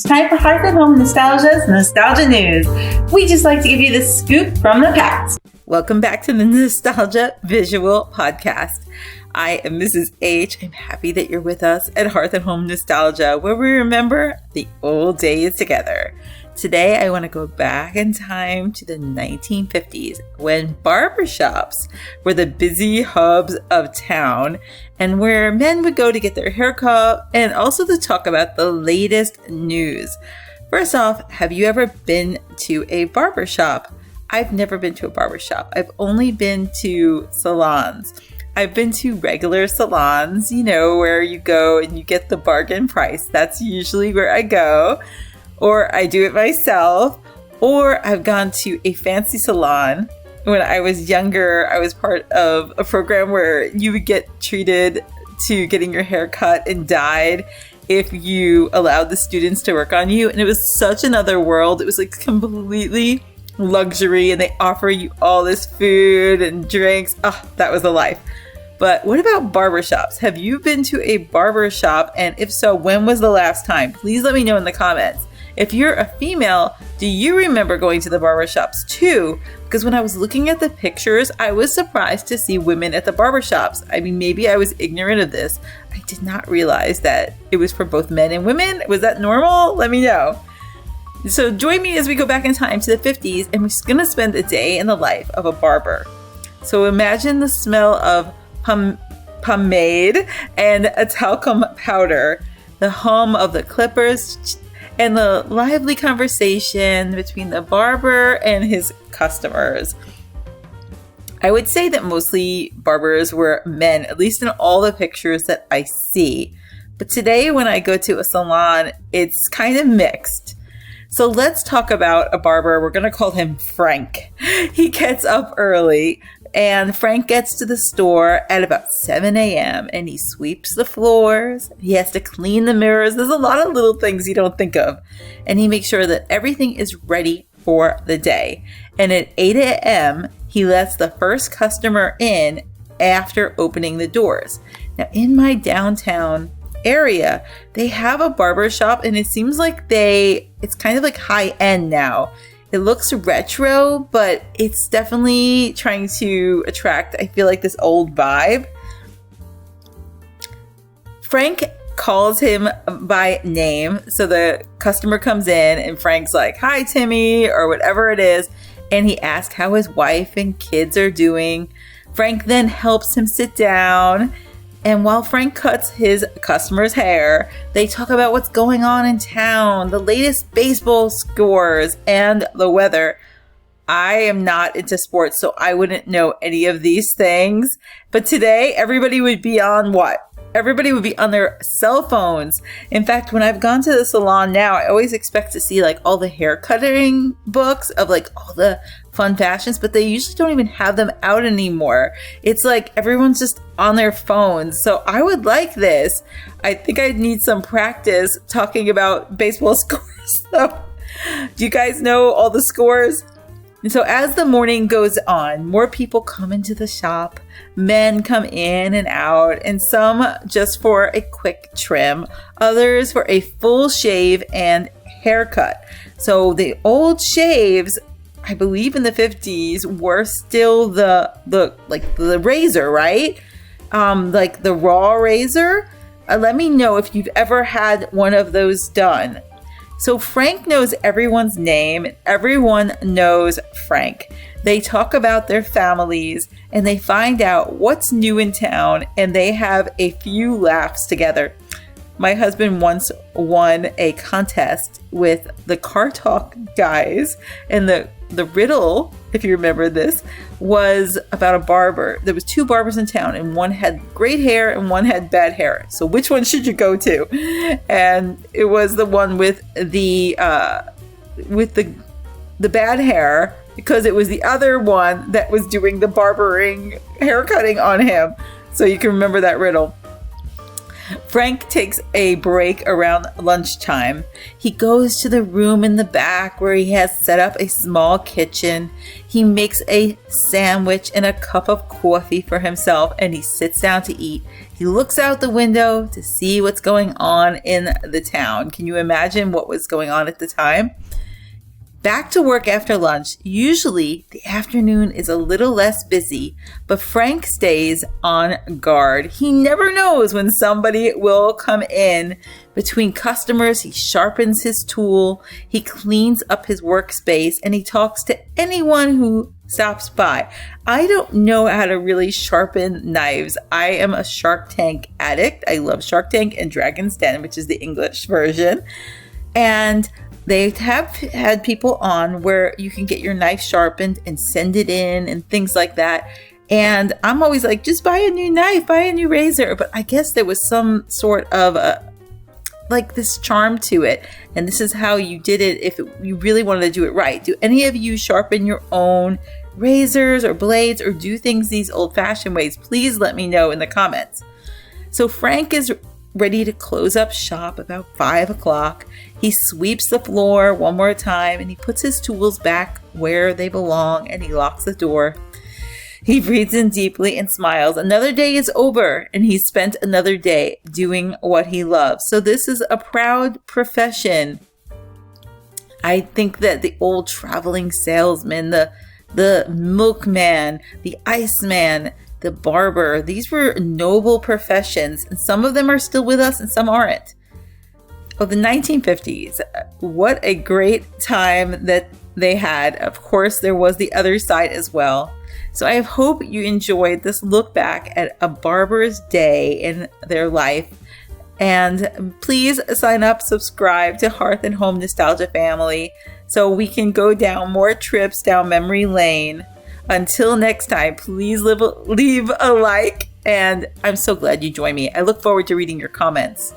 time for Hearth at Home Nostalgia's Nostalgia News. We just like to give you the scoop from the past. Welcome back to the Nostalgia Visual Podcast. I am Mrs. H. I'm happy that you're with us at Hearth at Home Nostalgia, where we remember the old days together. Today, I want to go back in time to the 1950s when barbershops were the busy hubs of town and where men would go to get their hair cut and also to talk about the latest news. First off, have you ever been to a barbershop? I've never been to a barbershop. I've only been to salons. I've been to regular salons, where you go and you get the bargain price. That's usually where I go. Or I do it myself, or I've gone to a fancy salon. When I was younger, I was part of a program where you would get treated to getting your hair cut and dyed if you allowed the students to work on you. And it was such another world. It was like completely luxury, and they offer you all this food and drinks. Oh, that was the life. But what about barbershops? Have you been to a barbershop? And if so, when was the last time? Please let me know in the comments. If you're a female, do you remember going to the barbershops too? Because when I was looking at the pictures, I was surprised to see women at the barbershops. I mean, maybe I was ignorant of this. I did not realize that it was for both men and women. Was that normal? Let me know. So join me as we go back in time to the 50s, and we're going to spend a day in the life of a barber. So imagine the smell of pomade and a talcum powder, the hum of the clippers, and the lively conversation between the barber and his customers. I would say that mostly barbers were men, at least in all the pictures that I see. But today when I go to a salon, it's kind of mixed. So let's talk about a barber. We're going to call him Frank. He gets up early, and Frank gets to the store at about 7 a.m. and he sweeps the floors. He has to clean the mirrors. There's a lot of little things you don't think of. And he makes sure that everything is ready for the day. And at 8 a.m., he lets the first customer in after opening the doors. Now, in my downtown area, they have a barber shop, and it seems like it's kind of like high end now. It looks retro, but it's definitely trying to attract, I feel like, this old vibe. Frank calls him by name. So the customer comes in and Frank's like, "Hi, Timmy," or whatever it is. And he asks how his wife and kids are doing. Frank then helps him sit down. And while Frank cuts his customer's hair, they talk about what's going on in town, the latest baseball scores, and the weather. I am not into sports, so I wouldn't know any of these things. But today, everybody would be on what? Everybody would be on their cell phones. In fact, when I've gone to the salon now, I always expect to see like all the hair cutting books of like all the fun fashions, but they usually don't even have them out anymore. It's like everyone's just on their phones. So I would like this. I think I'd need some practice talking about baseball scores. So, do you guys know all the scores? And so as the morning goes on, more people come into the shop. Men come in and out, and some just for a quick trim, others for a full shave and haircut. So the old shaves, I believe in the 50s, were still the razor, right? Like the raw razor. Let me know if you've ever had one of those done. So Frank knows everyone's name, and everyone knows Frank. They talk about their families, and they find out what's new in town, and they have a few laughs together. My husband once won a contest with the Car Talk guys, and the riddle, if you remember this, was about a barber. There was two barbers in town, and one had great hair and one had bad hair. So which one should you go to? And it was the one with the bad hair, because it was the other one that was doing the barbering, hair cutting on him. So you can remember that riddle. Frank takes a break around lunchtime. He goes to the room in the back where he has set up a small kitchen. He makes a sandwich and a cup of coffee for himself, and he sits down to eat. He looks out the window to see what's going on in the town. Can you imagine what was going on at the time? Back to work after lunch. Usually the afternoon is a little less busy, but Frank stays on guard. He never knows when somebody will come in. Between customers, he sharpens his tool, he cleans up his workspace, and he talks to anyone who stops by. I don't know how to really sharpen knives. I am a Shark Tank addict. I love Shark Tank and Dragon's Den, which is the English version. And they have had people on where you can get your knife sharpened and send it in and things like that. And I'm always like, just buy a new knife, buy a new razor. But I guess there was some sort of this charm to it. And this is how you did it if you really wanted to do it right. Do any of you sharpen your own razors or blades or do things these old-fashioned ways? Please let me know in the comments. So Frank is ready to close up shop about 5 o'clock. He sweeps the floor one more time and he puts his tools back where they belong and he locks the door. He breathes in deeply and smiles. Another day is over and he's spent another day doing what he loves. So this is a proud profession. I think that the old traveling salesman, the milkman, the iceman, the barber, these were noble professions, and some of them are still with us and some aren't. Oh, the 1950s, what a great time that they had. Of course, there was the other side as well. So I hope you enjoyed this look back at a barber's day in their life. And please sign up, subscribe to Hearth and Home Nostalgia Family so we can go down more trips down memory lane. Until next time, please leave a like, and I'm so glad you joined me. I look forward to reading your comments.